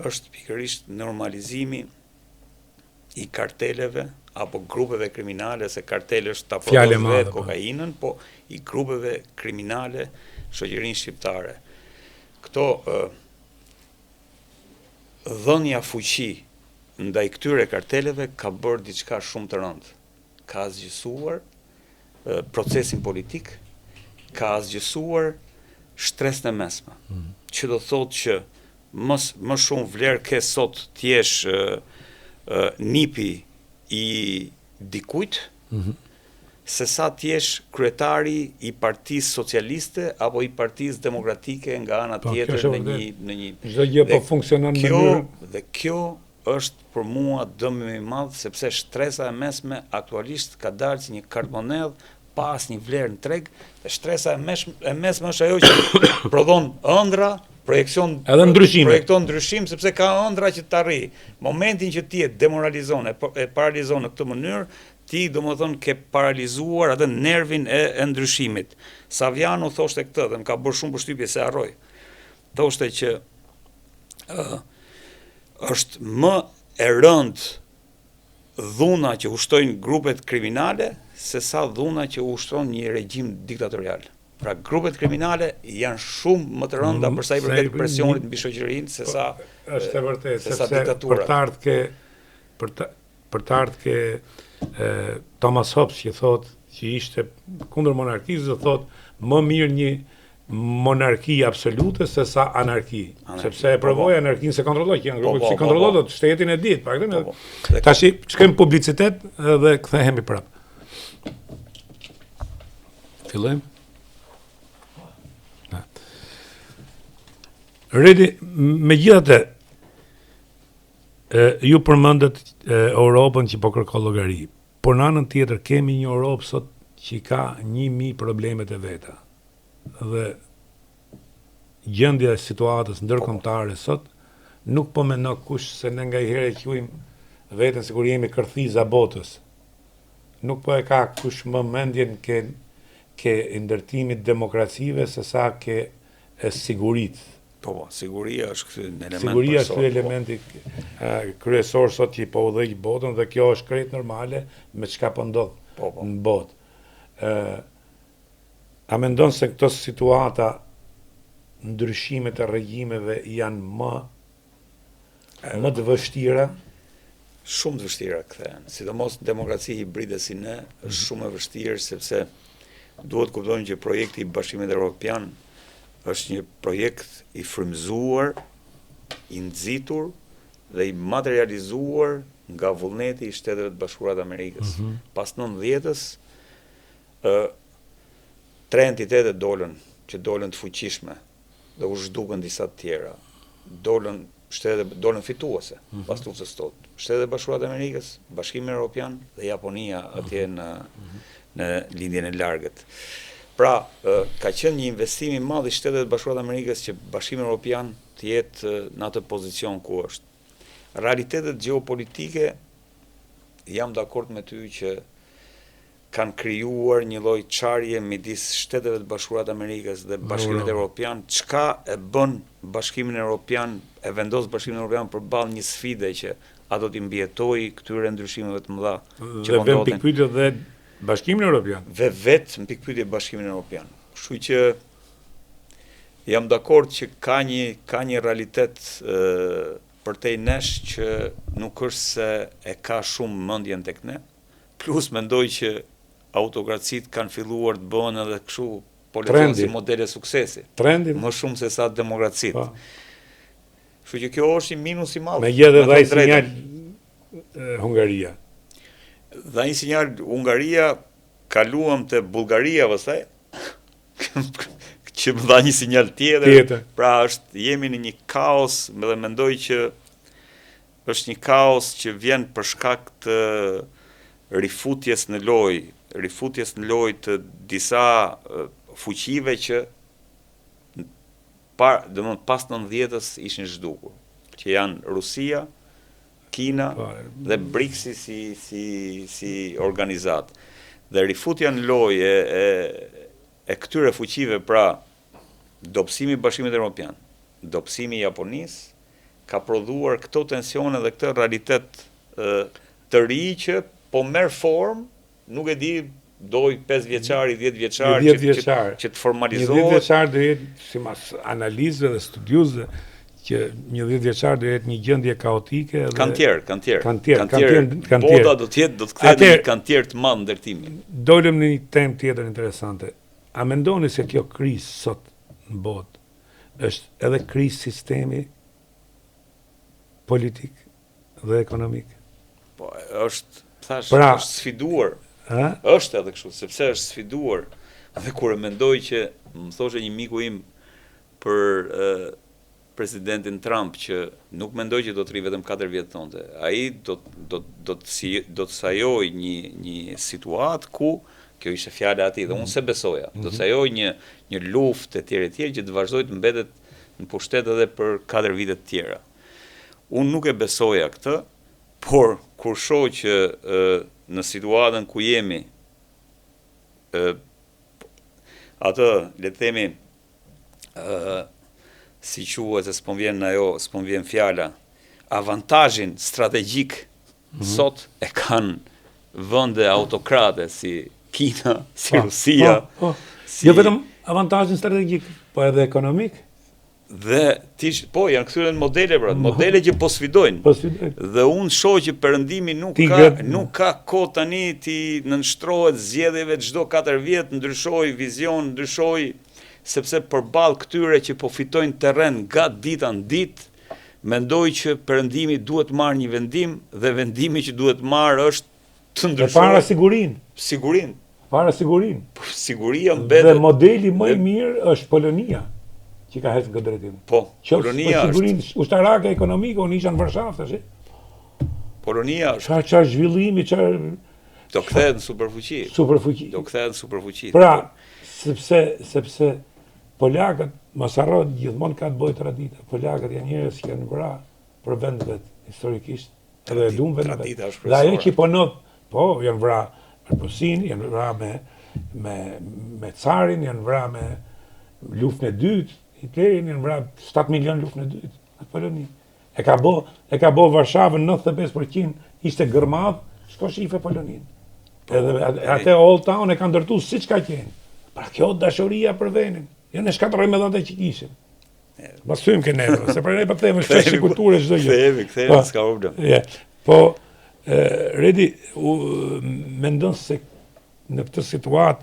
është pikërisht normalizimi i karteleve apo grupeve kriminale, se kartele është ta prodhon vetë kokainën, po i grupeve kriminale shoqërinë shqiptare. Këto dhënia fuqi ndaj këtyre karteleve ka bërë diçka shumë të rëndë. Ka zgjësuar procesin politik, ka zgjësuar shtresën e mesme. Që do thotë që më shumë vlerë ke sot t'jesh nipi i dikujt, se sa t'jesh kryetari i Partisë Socialiste apo i Partisë Demokratike nga ana tjetër në një çdo gjë po funksionon në mënyrë. Dhe kjo është për mua dëmi më i madh, sepse shtresa e mesme aktualisht ka dalë si një karbonell pa asnjë vlerë në treg, dhe shtresa e mesme është ajo që prodhon ëndra, projekton ndryshim, sepse ka ëndra që të arrijë. Momentin që ti e demoralizon, e paralizon në këtë mënyrë, ti domethënë ke paralizuar atë nervin e ndryshimit. Saviano thoshte këtë dhe më ka bërë shumë përshtypje se harroj. Thoshte që është më e rëndë dhuna që ushtojnë grupet kriminale se sa dhuna që ushton një regjim diktatorial. Pra grupet kriminale janë shumë më të rënda për sa i përket presionit mbi shoqërinë se sa është e vërtetë, sepse për të ardhur ke Thomas Hobbes që thotë që ishte kundër monarkisë, do thotë më mirë një monarki absolute se sa anarki. Sepse e provoi anarkinë se kontrolloi, që janë grupet që kontrollojnë shtetin e ditë, paktën. Tash shkojmë publicitet dhe kthehemi prapë. Fillojmë. Redi, megjithatë, ju përmendet Europën që po kërkon llogari. Por në anën tjetër kemi një Europë sot që ka 1000 problemet e veta. Dhe gjendja e situatës ndërkombëtare sot nuk po mendon kush se ne ngajherë quajmë veten sikur jemi kërthiza botës. Nuk po e ka kush më mendjen ke ndërtimit demokracive se sa ke sigurisë. Po, siguria është ky element. Siguria është ky elementi kryesor sot që po udhëheq botën, dhe kjo është krejt normale me çka po ndodh në botë. A mendon se këto situata, ndryshimet e regjimeve janë më të vështira? Shumë të vështira kthehen. Sidomos demokraci hibride si ne është shumë e vështirë, sepse duhet kuptojmë që projekti i Bashkimit Evropian është një projekt i frymëzuar, i nxitur dhe i materializuar nga vullneti i Shteteve të Bashkuara të Amerikës. Pas 90-s, 3 entitete dolën të fuqishme dhe u zhdukën disa të tjera. Dolën fituese pas luftës totë. Shtetet e Bashkuara të Amerikës, Bashkimi Evropian dhe Japonia atje në lindjen e largët. Pra, ka qenë një investim i madh i Shtetet e Bashkuara të Amerikës që Bashkimi Evropian të jetë në atë pozicion ku është. Realitetet gjeopolitike, jam dakord me ty që kanë krijuar një lloj çarje midis Shteteve të Bashkuara të Amerikës dhe Bashkimit Evropian. Çka e bën Bashkimin Evropian, e vendos Bashkimin Evropian përballë një sfide që a do t'i mbietojë këtyre ndryshimeve të mëdha që po ndodhin. Dhe pikpyetje dhe Bashkimin Evropian. Dhe vetë në pikpyetje Bashkimin Evropian. Kështu që jam dakord që ka një realitet përtej nesh që nuk është se e ka shumë mendjen tek ne. Plus mendoj që autokracitë kanë filluar të bëhen edhe kështu po le si modele suksesi. Trendi më shumë se sa demokracitë. Kështu që kjo është një minus i madh. Me jetë dhe ai sinjal Hungaria. Dhe një sinjal Hungaria, kaluam te Bullgaria pastaj. Që më dha një sinjal tjetër. Pra jemi në një kaos, dhe mendoj që është një kaos që vjen për shkak të rifutjes në lojë të disa fuqive që pas 90-s ishin zhdukur, që janë Rusia, Kina dhe BRICS si organizat. Dhe rifutja në lojë e këtyre fuqive, pra dobësimi i Bashkimit Evropian, dobësimi i Japonisë, ka prodhuar këto tensione dhe këtë realitet të ri që po merr formë, nuk e di, doj 5 vjeçari, 10 vjeçari që të formalizohet. 10 vjeçar do jetë sipas analizëve dhe studiuesve që një 10 vjeçar do jetë një gjendje kaotike dhe kantier. Bota do të kthehet në një kantier të madh ndërtimi. Dolëm në një temë tjetër interesante. A mendoni se kjo krizë sot në botë është edhe krizë sistemi politik dhe ekonomik? Po, është sfiduar. Është edhe kështu, sepse është sfiduar. Dhe kur e mendoj që më thoshte një miku im për presidentin Trump që nuk mendoj që do të rri vetëm 4 vjet tonte. Ai do të sajoj një situatë ku kjo ishte fjala e tij dhe unë se besoja. Do të sajoj një luftë e tjerë që të vazhdojë të mbetet në pushtet edhe për 4 vite të tjera. Unë nuk e besoja këtë, por kur shoh që në situatën ku jemi, atë, le të themi, si quhet, se s'po vjen fjala, avantazhin strategjik sot e kanë vende autokrate si Kina, si Rusia. Jo vetëm avantazhin strategjik, po edhe ekonomik. Dhe janë këtyre modele, modele që po sfidojnë. Dhe unë shoh që perëndimi nuk ka kohë tani ti nënshtrohet zgjedhjeve çdo 4 vjet, ndryshoj vizion, ndryshoj, sepse përballë këtyre që po fitojnë terren nga dita në ditë, mendoj që perëndimi duhet marrë një vendim dhe vendimi që duhet marrë është të ndryshojë. Para sigurinë. Para sigurinë. Siguria mbetet. Dhe modeli më i mirë është Polonia, që ka hecë në këtë drejtim. Po, Polonia është ushtarake ekonomike, unë isha në Varshavë, tash. Polonia është. Çfarë zhvillimi, do kthehet në superfuqi. Do kthehet në superfuqi. Pra, sepse polakët, mos harro, gjithmonë ka të bëjë tradita. Polakët janë njerëz që janë vrarë për vendet vet historikisht, edhe e duan vendet vet. Dhe ajo që janë vrarë me Rusin, janë vrarë me carin, janë vrarë me luftën e dytë. Hitlerin janë vrarë 7 milion luftën e dytë në Poloni. E ka bo Varshavën 95% ishte gërmadh, shko shife Polonin. Edhe atë Old Town e ka ndërtu siç ka qenë. Pra kjo dashuria për vendin. Jo ne shkatërrojmë edhe atë që kishim. Mos thym që ne, se për ne po themi shpesh kulturë çdo gjë. Kthehemi, s'ka problem. Po Redi mendon se në këtë situatë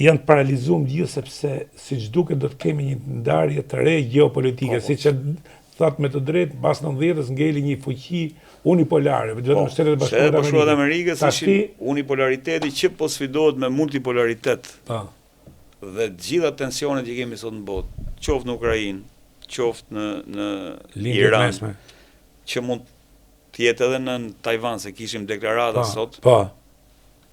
janë paralizuar gjithë sepse siç duket do të kemi një ndarje të re gjeopolitike, siç e thot me të drejtë, pas 90-s ngeli një fuqi unipolare, vetëm Shtetet e Bashkuara të Amerikës ishin unipolariteti që po sfidohet me multipolaritet. Dhe të gjitha tensionet që kemi sot në botë, qoftë në Ukrainë, qoftë në Iran, që mund të jetë edhe në Taiwan, se kishim deklarata sot.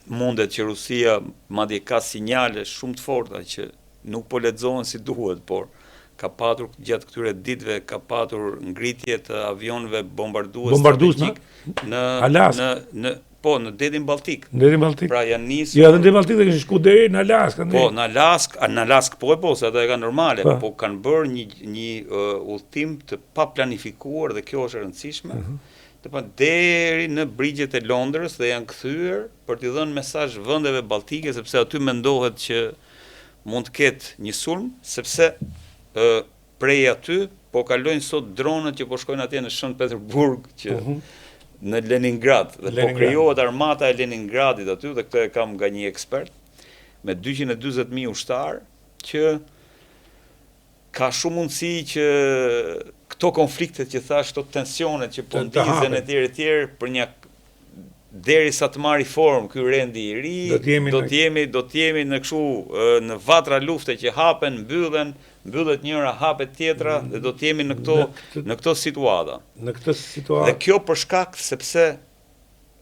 Mundet që Rusia madje ka sinjale shumë të forta që nuk po lexohen si duhet, por ka patur gjatë këtyre ditëve ka patur ngritje të avionëve bombardues strategjik në detin Balltik. Pra janë nisur. Jo, edhe në detin Balltik kishin shku deri në Alaskë. Po, në Alaskë se ato e kanë normale, po kanë bërë një udhtim të paplanifikuar dhe kjo është e rëndësishme, deri në brigjet e Londrës dhe janë kthyer për t'i dhënë mesazh vendeve balltike, sepse aty mendohet që mund të ketë një sulm, sepse prej aty po kalojnë sot dronët që po shkojnë atje në Shën Peterburg, që në Leningrad, dhe po krijohet armata e Leningradit aty, dhe këtë e kam nga një ekspert, me 240.000 ushtarë, që ka shumë mundësi që këto konfliktet që thash, këto tensionet që po ndizën e tjerë, për një derisa të marrë formë ky rendi i ri, do të jemi në kështu në vatra lufte që hapen, mbyllet njëra, hapet tjetra, dhe do të jemi në këto situata. Dhe kjo për shkak sepse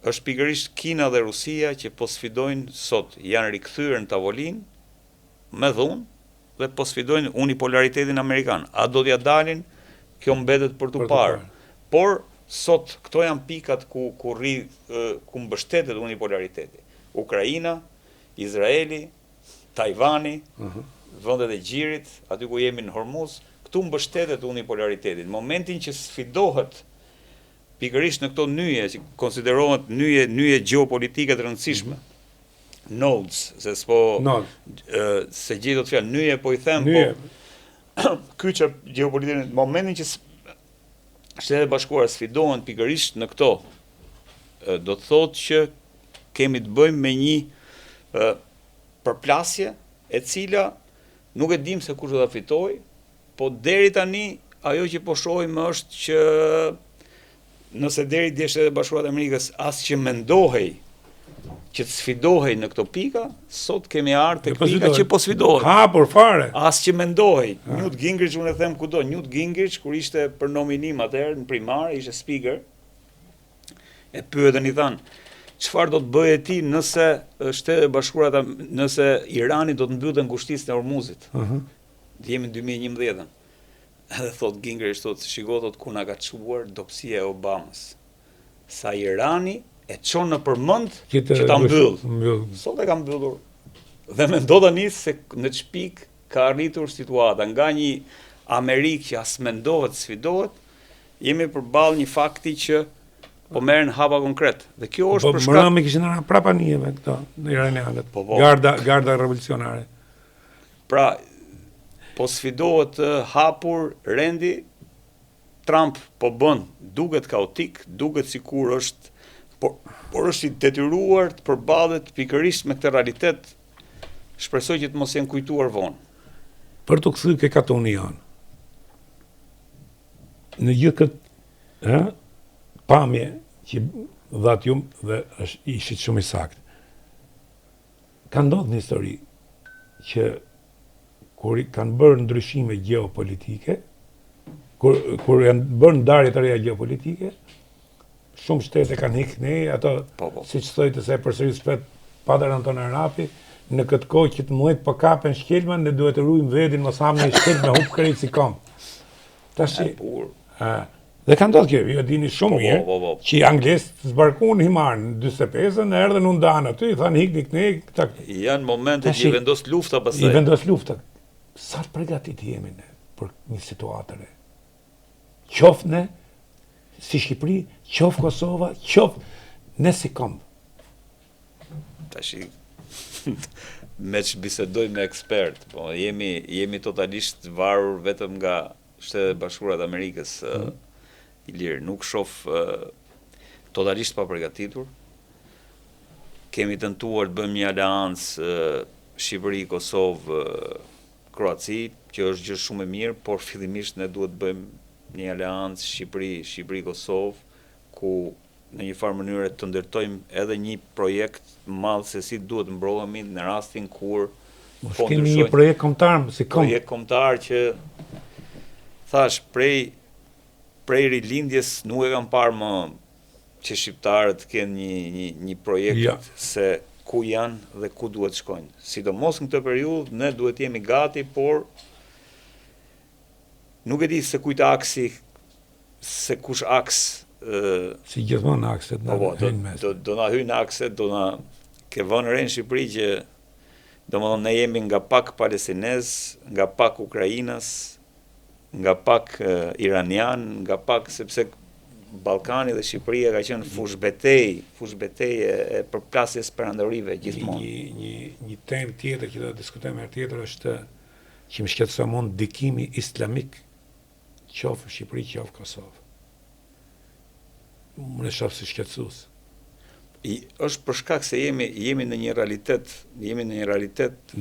është pikërisht Kina dhe Rusia që po sfidojnë sot, janë rikthyer në tavolinë me dhunë dhe po sfidojnë unipolaritetin amerikan. A do t'ja dalin? Kjo mbetet për t'u parë. Por sot këto janë pikat ku mbështetet unipolariteti. Ukraina, Izraeli, Tajvani, vendet e Gjirit, aty ku jemi në Hormuz, këtu mbështetet unipolariteti. Në momentin që sfidohet pikërisht në këto nyje, që konsiderohet nyje gjeopolitike të rëndësishme, nodes, se se gjithë do të fjalë nyje, po i them, po kyça gjeopolitike, në momentin që Shtetet Bashkuara sfidohen pikërisht në këto, do të thotë që kemi të bëjmë me një përplasje e cila nuk e dim se kush do ta fitojë, po deri tani ajo që po shohim është që nëse deri dje Shtetet Bashkuara të Amerikës as që mendohej që të sfidohej në këto pika, sot kemi ardhur tek pika që po sfidohet. Por fare. As që mendohej. Newt Gingrich, unë e them kudo, Newt Gingrich kur ishte për nominim atëherë në primar, ishte speaker, e pyetën, i thanë, çfarë do të bëje ti nëse Shtetet Bashkuara, nëse Irani do të mbyllte ngushtisën e Hormuzit? Jemi në 2011. Edhe thot Gingrich, shiko, ku na ka çuar dobësia e Obamës. Sa Irani e çon në përmend që ta mbyll. Sot e ka mbyllur. Dhe mendo tani se në çpik ka arritur situata nga një Amerikë që as mendohet, sfidohet, jemi përballë një fakti që po merren hapa konkret. Dhe kjo është për shkak. Mbrëmje kishin ardhur prapa njëve këto në iranianët. Garda revolucionare. Pra, po sfidohet hapur rendi, Trump po bën, duket kaotik, duket sikur është, por është i detyruar të përballet pikërisht me këtë realitet, shpresoj që të mos jenë kujtuar vonë. Për të kthyer ke katë union, në gjithë këtë pamje që dhat ju dhe ishit shumë i saktë, ka ndodhur në histori që kur kanë bërë ndryshime gjeopolitike, kur janë bërë ndarje të reja gjeopolitike, shumë shtete kanë ikë ato, siç thotë se përsëri spet Padre Anton Arapi, në këtë kohë që të muhet po kapen shkelmën, ne duhet të ruajmë vetin mos hamë në shkelmë me hub krejt si kom. Tash dhe ka ndodhur kjo, ju e dini shumë mirë, që anglezët zbarkuan himarën në 45-ën, erdhën u ndan aty, i thanë hikni këne, këta. Janë momente që i vendos lufta pastaj. I vendos lufta. Sa të përgatitur jemi ne për një situatë re. Qoftë ne si Shqipëri, qoftë Kosova, qoftë ne si kombë. Tash me që bisedoj me ekspert, po jemi totalisht varur vetëm nga Shtetet Bashkuara të Amerikës, Ilir, nuk shoh totalisht pa përgatitur. Kemi tentuar të bëjmë një aleancë Shqipëri, Kosovë, Kroaci, që është gjë shumë e mirë, por fillimisht ne duhet të bëjmë një aleancë Shqipëri, Kosovë, ku në një farë mënyrë të ndërtojmë edhe një projekt madh se si duhet mbrohemi në rastin kur kemi një projekt kombëtar, si projekt kombëtar që thash prej rilindjes nuk e kam parë më që shqiptarët kenë një projekt se ku janë dhe ku duhet shkojnë. Sidomos në këtë periudhë ne duhet jemi gati, por nuk e di se kujt aksi, se kush aks. Si gjithmonë akset na hyjnë mes. Do na hyjnë akset, do na ke vënë re në Shqipëri që domethënë ne jemi nga pak palestinez, nga pak ukrainas, nga pak iranian, nga pak sepse Ballkani dhe Shqipëria ka qenë fushbetej e përplasjes perandorive gjithmonë. Një temë tjetër që do të diskutojmë herë tjetër është që më shqetëson mua ndikimi islamik qoftë Shqipëri, qoftë Kosovë. Unë e shoh si shqetësues. Është për shkak se jemi në një realitet,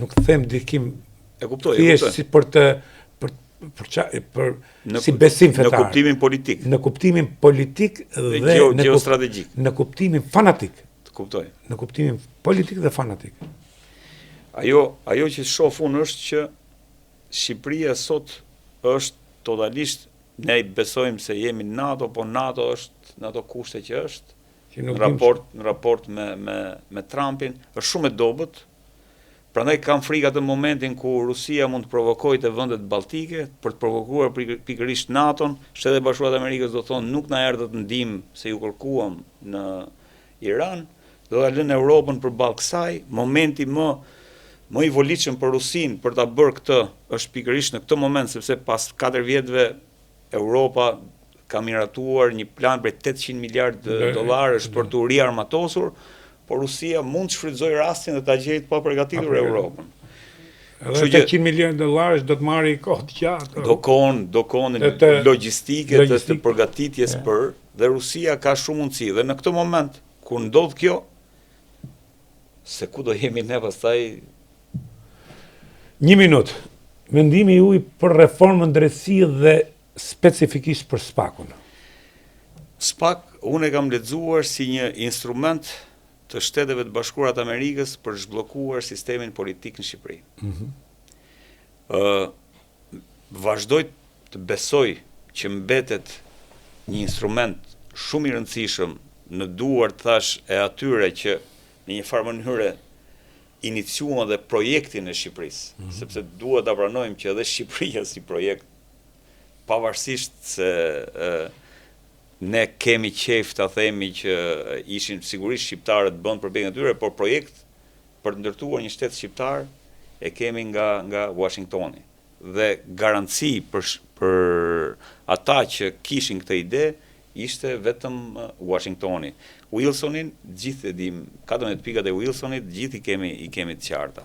Nuk them ndikim, e kuptoj. Si si besim fetar. Në kuptimin politik. Në kuptimin politik dhe geostrategjik. Në kuptimin fanatik. Kuptoj. Në kuptimin politik dhe fanatik. Ajo që shoh unë është që Shqipëria sot është totalisht, ne besojmë se jemi në NATO, po NATO është në ato kushte që është, në raport me Trumpin, është shumë e dobët. Prandaj kam frikë atë momentin ku Rusia mund të provokojë të vendet balltike për të provokuar pikërisht NATO-n, Shtetet e Bashkuara të Amerikës do thonë nuk na erdhët ndihmë se ju kërkuam në Iran, do ta lënë Europën përballë kësaj. Momenti më i volitshëm për Rusin për ta bërë këtë është pikërisht në këtë moment, sepse pas 4 vjetëve Europa ka miratuar një plan për 800 miliard dollarësh për të riarmatosur, por Rusia mund të shfrytëzojë rastin dhe ta gjejë pa përgatitur Europën. Edhe 800 miliard dollarësh do të marrë kohë të gjatë. Do kohën logjistike të përgatitjes për, dhe Rusia ka shumë mundësi. Dhe në këtë moment, kur ndodh kjo, se ku do jemi ne pastaj? 1 minutë. Mendimi juaj për reformën drejtësie dhe specifikisht për SPAK-un. SPAK, unë e kam lexuar si një instrument të Shteteve të Bashkuara të Amerikës për zhbllokuar sistemin politik në Shqipëri. Vazhdoj të besoj që mbetet një instrument shumë i rëndësishëm në duart thash e atyre që në një farë mënyrë iniciuan dhe projektin e Shqipërisë, sepse duhet ta pranojmë që edhe Shqipëria si projekt, pavarësisht se ne kemi qejf ta themi që ishin sigurisht shqiptarët bën përballje tyre, por projekt për të ndërtuar një shtet shqiptar e kemi nga Washingtoni. Dhe garanci për ata që kishin këtë ide ishte vetëm Washingtoni. Wilsonin, gjithë e dim, 14 pikat e Wilsonit, gjithë i kemi të qarta.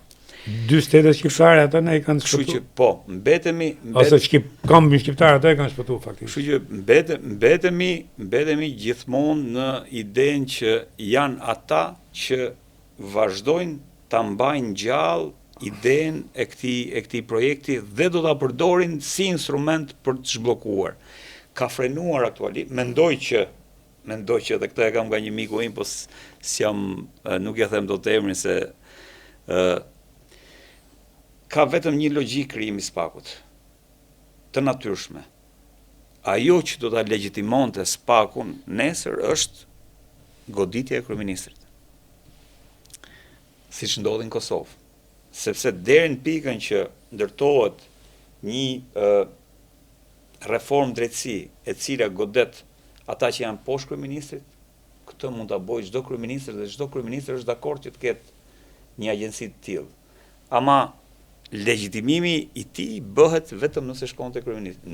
2 shtete shqiptare ata ne i kanë shpëtuar. Kështu që po, mbetemi ose kambin shqiptar ata e kanë shpëtuar faktikisht. Kështu që mbetemi gjithmonë në idenë që janë ata që vazhdojnë ta mbajnë gjallë idenë e këtij projekti dhe do ta përdorin si instrument për të zhbllokuar. Ka frenuar aktualisht, mendoj që edhe këtë e kam nga një miku im, po nuk ja them dot emrin se ka vetëm një logjik krijimi i SPAK-ut, të natyrshme. Ajo që do ta legjitimonte SPAK-un nesër është goditja e kryeministrit. Siç ndodhi në Kosovë. Sepse deri në pikën që ndërtohet një reformë drejtësi e cila godet ata që janë poshtë kryeministrit, këtë mund ta bëjë çdo kryeministër dhe çdo kryeministër është dakord që të ketë një agjenci të tillë. Ama legjitimimi i tij bëhet vetëm nëse shkon te kryeministri.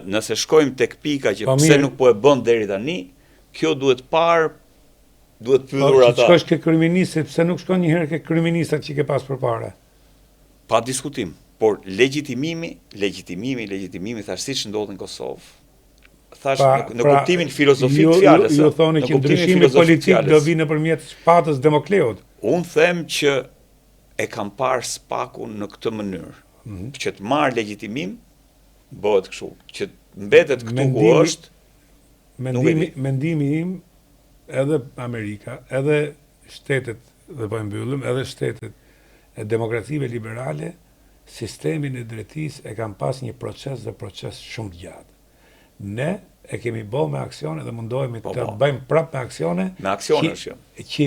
Nëse shkojmë tek pika që pse nuk po e bën deri tani, kjo duhet pyetur ata. Shkosh ke kryeministri, pse nuk shkon një herë ke kryeministrat që ke pas përpara? Pa diskutim, por legjitimimi thash siç ndodhi në Kosovë. Thash në kuptimin filozofik të fjalës. Ju thoni që ndryshimi politik do vi nëpërmjet shpatës Demokleut. Unë them që e kam parë SPAK-un në këtë mënyrë, që të marrë legjitimim, bëhet kështu, që mbetet këtu ku është. Mendimi im, edhe Amerika, edhe shtetet, dhe po e mbyllim, edhe shtetet e demokracive liberale, sistemin e drejtësisë e kanë pas një proces shumë të gjatë. Ne e kemi bë me aksione dhe mundohemi të bëjmë prapë me aksione. Me aksione është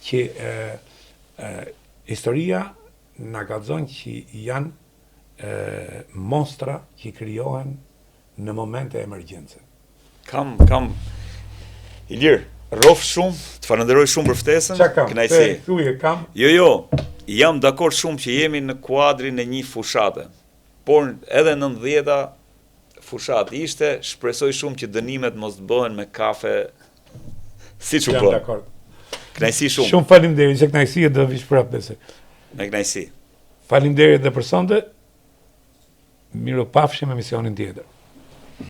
që historia na gazon që janë monstra që krijohen në momente emergjence. Kam Ilir, rrof shumë, të falenderoj shumë për ftesën. Kënaqësi. Jo, jam dakord shumë që jemi në kuadrin e një fushate. Por edhe në 90-ta fushat ishte, shpresoj shumë që dënimet mos të bëhen me kafe siç u Jam bë. dakord. Kënaqësi shumë. Shumë faleminderit, që kënaqësia do vish prapë besoj. Me kënaqësi. Faleminderit dhe për sonte. Mirupafshim emisionin tjetër.